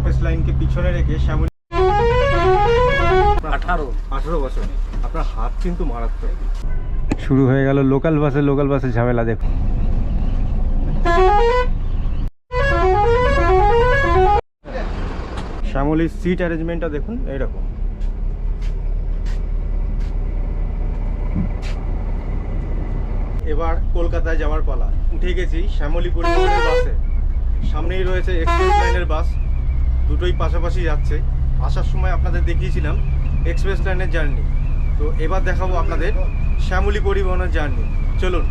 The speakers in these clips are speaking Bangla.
এক্সপ্রেস লাইনকে পিছনে রেখে শ্যামলী 18 বছর আপনার হাত কিন্তু মারাত্মক। শুরু হয়ে গেল লোকাল বাসের ঝামেলা। দেখুন শ্যামলীর সিট অ্যারেঞ্জমেন্টটা দেখুন এইরকম। এবার কলকাতায় যাওয়ার পালা। উঠে গেছি শ্যামলী পরিবহনের বাসে। সামনেই রয়েছে এক্সপ্রেস লাইনের বাস, দুটোই পাশাপাশি যাচ্ছে। আসার সময় আপনাদের দেখিয়েছিলাম এক্সপ্রেস লাইনের জার্নি, তো এবার দেখাবো আপনাদের শ্যামলী পরিবহনের জার্নি। চলুন।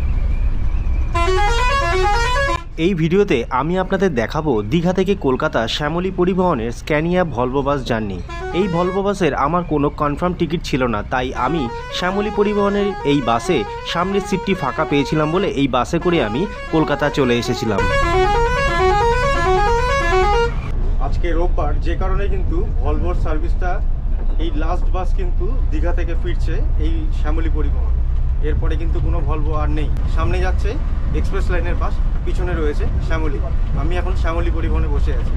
এই ভিডিওতে আমি আপনাদের দেখাবো দীঘা থেকে কলকাতা শ্যামলী পরিবহনের স্ক্যানিয়া ভলভো বাস জার্নি। এই ভলভো বাসের আমার কোনো কনফার্ম টিকিট ছিল না, তাই আমি শ্যামলী পরিবহনের এই বাসে সামনের সিটটি ফাঁকা পেয়েছিলাম বলে এই বাসে করে আমি কলকাতা চলে এসেছিলাম। আজকে রোববার, যে কারণে কিন্তু ভলভোর সার্ভিসটা এই লাস্ট বাস কিন্তু দীঘা থেকে ফিরছে এই শ্যামলী পরিবহন। এরপরে কিন্তু কোনো ভলভো আর নেই। সামনে যাচ্ছে এক্সপ্রেস লাইনের বাস, পিছনে রয়েছে শ্যামলী। আমি এখন শ্যামলী পরিবহনে বসে আছি।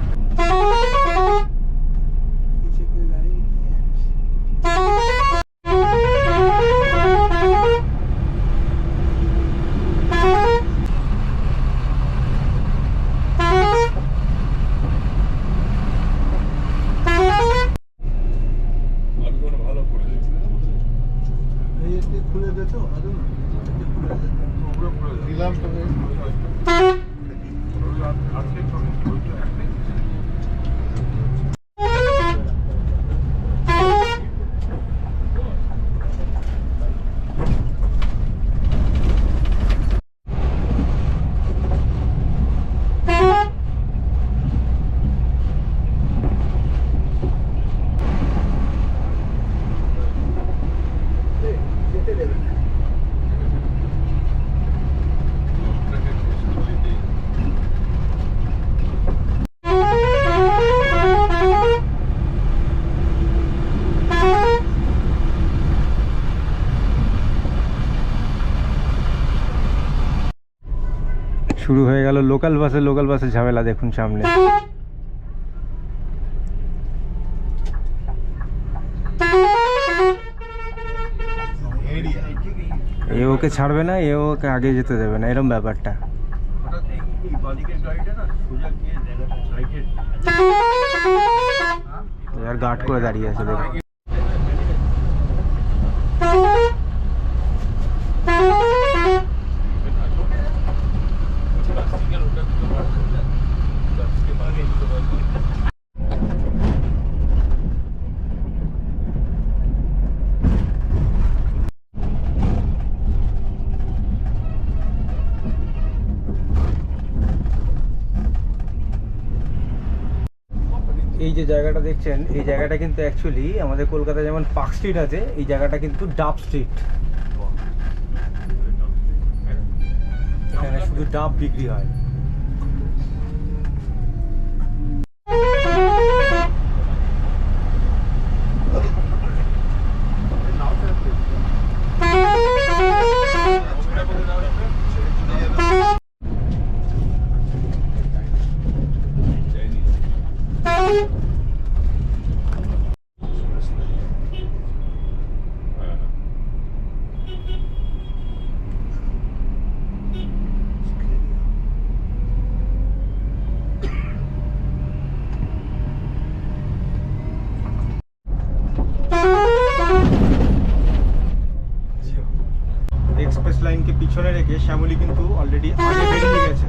শুরু হয়ে গেল লোকাল বাসের ঝামেলা। দেখুন সামনে এ ওকে ছাড়বে না, এ ওকে আগে যেতে দেবে না, এরকম ব্যাপারটা। আর গার্ড করে দাঁড়িয়ে আছে দেখুন। এই যে জায়গাটা দেখছেন, এই জায়গাটা কিন্তু অ্যাকচুয়ালি আমাদের কলকাতায় যেমন পার্ক স্ট্রিট আছে, এই জায়গাটা কিন্তু ডাব স্ট্রিট। এখানে শুধু ডাব বিক্রি হয়। এক্সপ্রেস লাইনকে পিছনে রেখে শ্যামলী কিন্তু অলরেডি আগে বেরিয়ে গেছে।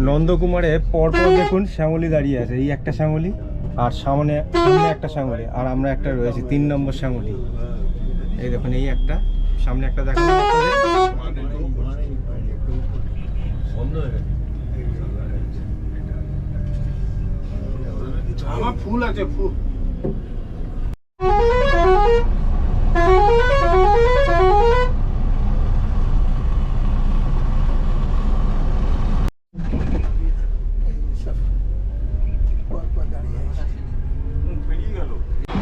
নন্দকুমারে পরপর দেখুন শ্যামলী দাঁড়িয়ে আছে, এই একটা শ্যামলী আর সামনে সামনে একটা শ্যামলী, আর আমরা একটা রয়েছি 3 নম্বর শ্যামলী। এই দেখুন এই একটা সামনে একটা দেখুন আমার ফুল আছে, ফুল।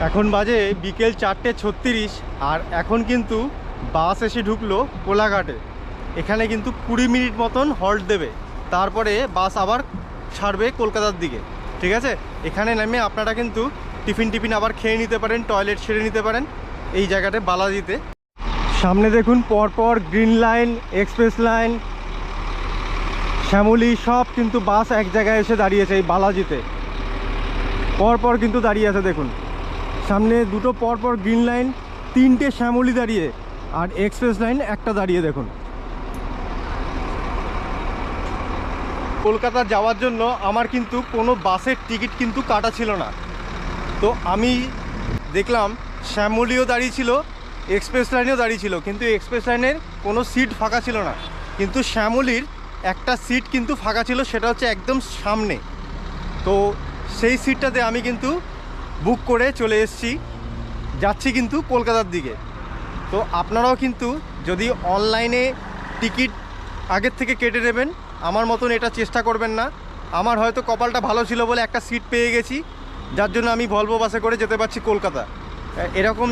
এখন বাজে বিকেল 4:36 আর এখন কিন্তু বাস এসে ঢুকলো কোলাঘাটে। এখানে কিন্তু 20 মিনিট মতন হল্ট দেবে, তারপরে বাস আবার ছাড়বে কলকাতার দিকে। ঠিক আছে, এখানে নেমে আপনারা কিন্তু টিফিন আবার খেয়ে নিতে পারেন, টয়লেট সেরে নিতে পারেন এই জায়গাতে বালাজিতে। সামনে দেখুন পরপর green line, express line, Shyamoli সব কিন্তু বাস এক জায়গায় এসে দাঁড়িয়েছে এই বালাজিতে। পরপর কিন্তু দাঁড়িয়ে আছে দেখুন, সামনে দুটো পরপর গ্রিন লাইন, 3টে শ্যামলী দাঁড়িয়ে, আর এক্সপ্রেস লাইন একটা দাঁড়িয়ে দেখুন। কলকাতা যাওয়ার জন্য আমার কিন্তু কোনো বাসের টিকিট কিন্তু কাটা ছিল না। তো আমি দেখলাম শ্যামলীও দাঁড়িয়ে ছিল, এক্সপ্রেস লাইনেও দাঁড়িয়ে ছিল, কিন্তু এক্সপ্রেস লাইনের কোনো সিট ফাঁকা ছিল না, কিন্তু শ্যামলীর একটা সিট কিন্তু ফাঁকা ছিল, সেটা হচ্ছে একদম সামনে। তো সেই সিটটাতে আমি কিন্তু বুক করে চলে এসেছি, যাচ্ছি কিন্তু কলকাতার দিকে। তো আপনারাও কিন্তু যদি অনলাইনে টিকিট আগের থেকে কেটে নেবেন, আমার মতন এটা চেষ্টা করবেন না। আমার হয়তো কপালটা ভালো ছিল বলে একটা সিট পেয়ে গেছি, যার জন্য আমি ভলভো বাসে করে যেতে পারছি কলকাতা। এরকম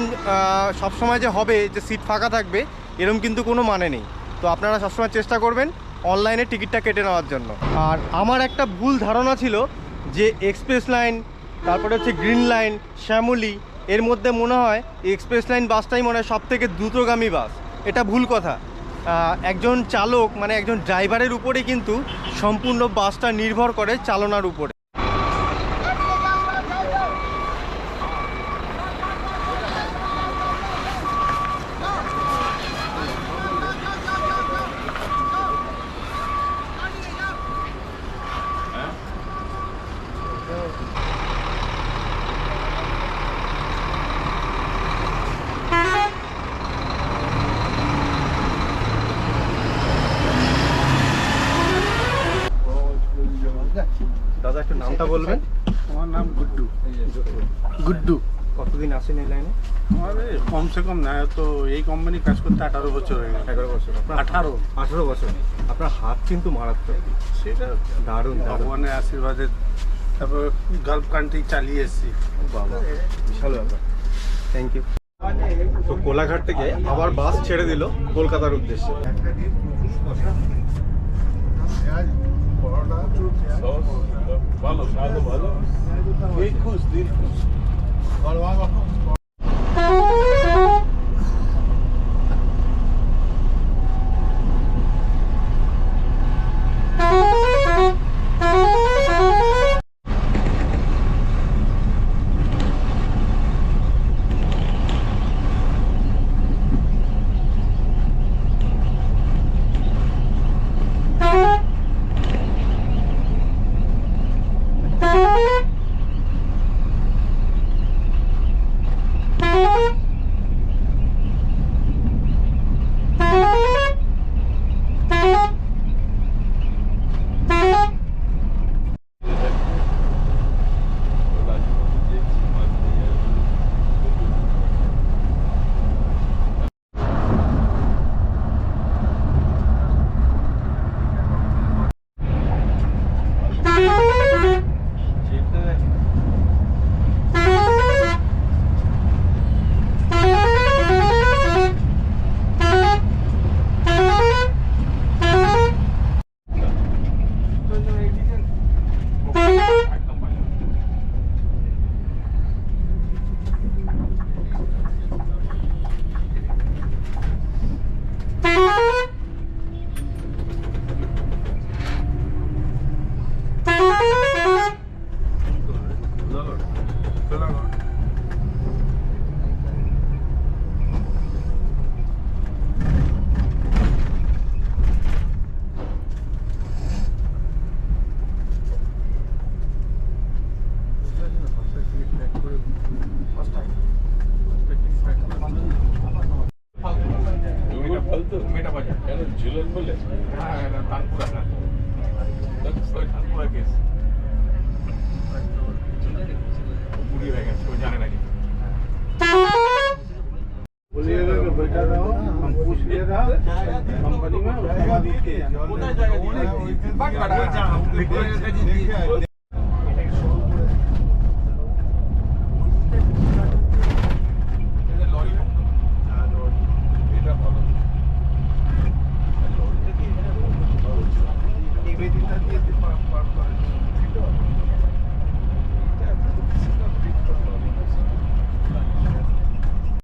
সবসময় যে হবে যে সিট ফাঁকা থাকবে এরকম কিন্তু কোনো মানে নেই। তো আপনারা সবসময় চেষ্টা করবেন অনলাইনে টিকিটটা কেটে নেওয়ার জন্য। আর আমার একটা ভুল ধারণা ছিল যে এক্সপ্রেস লাইন, তারপরে হচ্ছে গ্রিন লাইন, শ্যামলী, এর মধ্যে মনে হয় এক্সপ্রেস লাইন বাসটাই মনে হয় সবথেকে দ্রুতগামী বাস। এটা ভুল কথা। একজন চালক মানে একজন ড্রাইভারের উপরে কিন্তু সম্পূর্ণ বাসটা নির্ভর করে চালনার উপরে। দাদা একটু নামটা বলবেন? আমার নাম গুড্ডু। গুড্ডু। কতদিন আসেন এই লাইনে? আমার কমসে কম না তো এই কোম্পানি কাজ করতে 18 বছর হয়ে গেল। 11 বছর? 18 বছর। আপনার হাত কিন্তু মারাত্মক। সেটা দারুণ দারুণ, ভগবানের আশীর্বাদে। তারপর গালফ কান্ট্রি চালিয়ে এসেছি। বাবা বিশাল ব্যাপার, থ্যাংক ইউ। তো কোলাঘাট থেকে আবার বাস ছেড়ে দিল কলকাতার উদ্দেশ্যে। ভালো, স্বাদ ভালো। দিল খুশ, দিল খুশ। বাজার। কেন ঝুলন বলে? হ্যাঁ, এটা তানপুরা না। তানপুরা কেস। বুড়ি হয়ে গেছে, ও জানে না কিছু। बोलिएगा कि बेटा रहो, हम पूछ ले रहा कंपनी में उसके बाद उसके কোথায় জায়গা দিয়ে? বাট বাট লরি এটা ভালো নিবেদিতা দিয়ে পার করে